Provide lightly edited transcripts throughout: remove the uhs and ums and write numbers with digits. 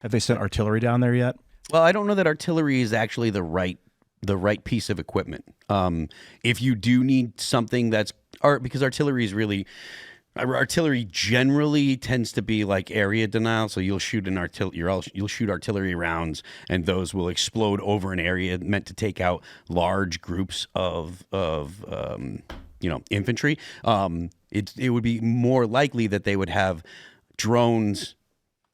Have they sent artillery down there yet? Well, I don't know that artillery is actually the right piece of equipment. If you do need something because artillery generally tends to be like area denial. So you'll shoot you'll shoot artillery rounds, and those will explode over an area meant to take out large groups of infantry. It would be more likely that they would have drones,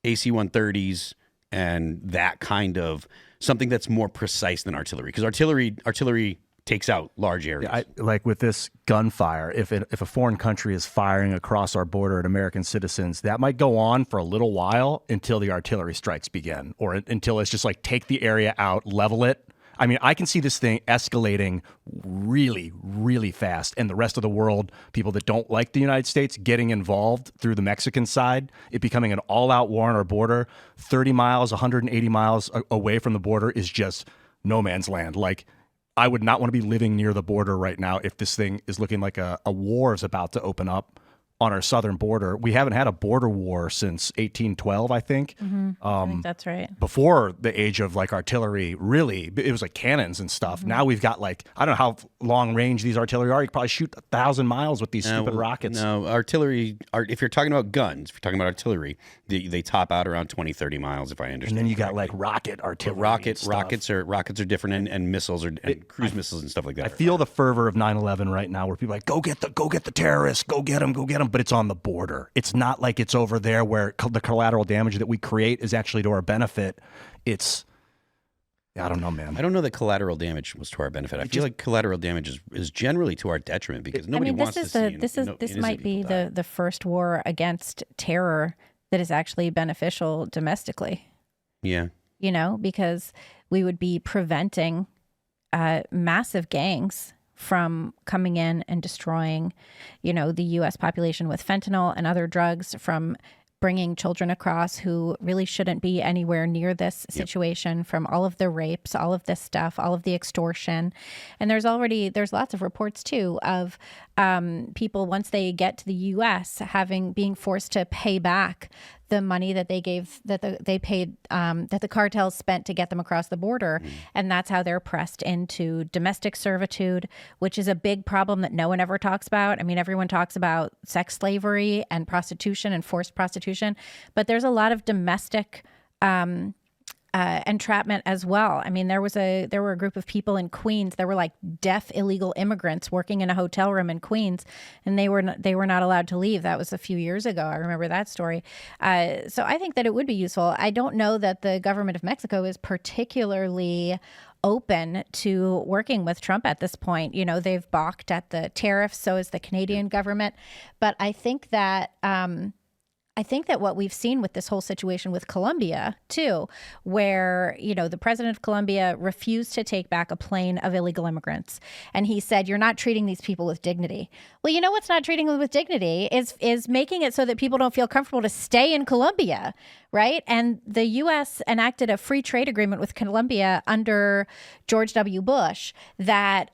AC-130s, and that kind of something that's more precise than artillery, because artillery takes out large areas. Yeah, like with this gunfire, if a foreign country is firing across our border at American citizens, that might go on for a little while until the artillery strikes begin, or until it's just like take the area out, level it. I mean, I can see this thing escalating really, really fast, and the rest of the world, people that don't like the United States, getting involved through the Mexican side, it becoming an all-out war on our border. 30 miles, 180 miles away from the border is just no man's land. Like, I would not want to be living near the border right now if this thing is looking like a war is about to open up on our southern border. We haven't had a border war since 1812, I think. I think that's right. Before the age of like artillery, really, it was like cannons and stuff. Now we've got like, I don't know how long range these artillery are. You could probably shoot 1,000 miles with these stupid rockets. No, artillery, if you're talking about guns, if you're talking about artillery, they top out around 20, 30 miles, if I understand. And then you got like rocket artillery. Rockets are different, and missiles and cruise missiles and stuff like that. I feel the fervor of 9/11 right now, where people are like, go get the terrorists, go get them. But it's on the border. It's not like it's over there where the collateral damage that we create is actually to our benefit. I don't know, man. I don't know that collateral damage was to our benefit. I feel like collateral damage is generally to our detriment, because nobody wants to see this might be the first war against terror that is actually beneficial domestically. Yeah. Because we would be preventing massive gangs from coming in and destroying, the U.S. population with fentanyl and other drugs, from bringing children across who really shouldn't be anywhere near this situation, from all of the rapes, all of this stuff, all of the extortion. And there's lots of reports too of people, once they get to the U.S., being forced to pay back the money that they gave, that the cartels spent to get them across the border. And that's how they're pressed into domestic servitude, which is a big problem that no one ever talks about. I mean, everyone talks about sex slavery and prostitution and forced prostitution, but there's a lot of domestic entrapment as well. I mean, there were a group of people in Queens. There were like deaf illegal immigrants working in a hotel room in Queens, and they were not allowed to leave. That was a few years ago. I remember that story. So I think that it would be useful. I don't know that the government of Mexico is particularly open to working with Trump at this point. They've balked at the tariffs. So is the Canadian government. But I think that what we've seen with this whole situation with Colombia too, where, the president of Colombia refused to take back a plane of illegal immigrants. And he said, you're not treating these people with dignity. Well, what's not treating them with dignity is making it so that people don't feel comfortable to stay in Colombia, right? And the U.S. enacted a free trade agreement with Colombia under George W. Bush that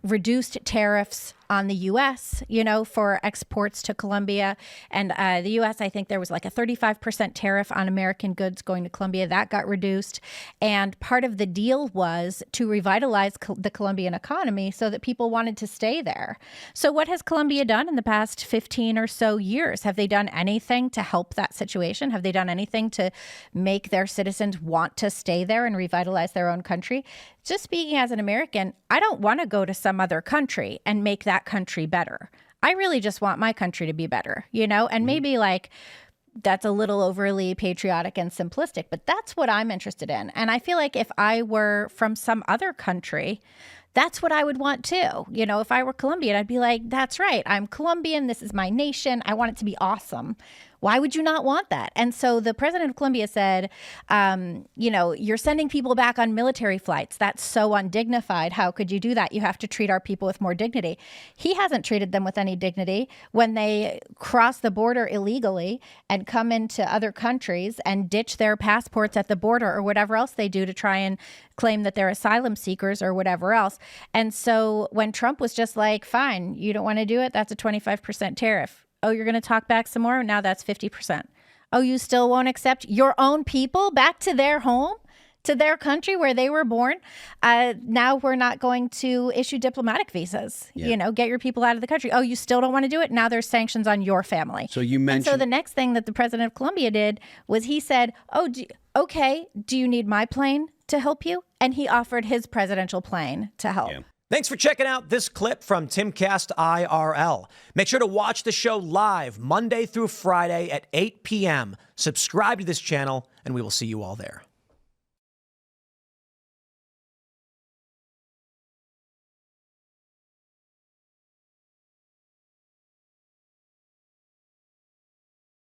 reduced tariffs on the U.S., for exports to Colombia. And the U.S., I think there was like a 35% tariff on American goods going to Colombia. That got reduced. And part of the deal was to revitalize the Colombian economy so that people wanted to stay there. So what has Colombia done in the past 15 or so years? Have they done anything to help that situation? Have they done anything to make their citizens want to stay there and revitalize their own country? Just speaking as an American, I don't want to go to some other country and make that country better. I really just want my country to be better, and maybe like that's a little overly patriotic and simplistic, but that's what I'm interested in. And I feel like if I were from some other country, that's what I would want too. If I were Colombian, I'd be like, that's right. I'm Colombian. This is my nation. I want it to be awesome. Why would you not want that? And so the president of Colombia said, you're sending people back on military flights. That's so undignified. How could you do that? You have to treat our people with more dignity. He hasn't treated them with any dignity when they cross the border illegally and come into other countries and ditch their passports at the border or whatever else they do to try and claim that they're asylum seekers or whatever else. And so when Trump was just like, fine, you don't want to do it, that's a 25% tariff. Oh, you're going to talk back some more? Now that's 50%. Oh, you still won't accept your own people back to their home, to their country where they were born? Now we're not going to issue diplomatic visas. Get your people out of the country. Oh, you still don't want to do it? Now there's sanctions on your family. So you mentioned. And so the next thing that the president of Colombia did was he said, okay, do you need my plane to help you? And he offered his presidential plane to help. Yeah. Thanks for checking out this clip from Timcast IRL. Make sure to watch the show live Monday through Friday at 8 p.m. Subscribe to this channel, and we will see you all there.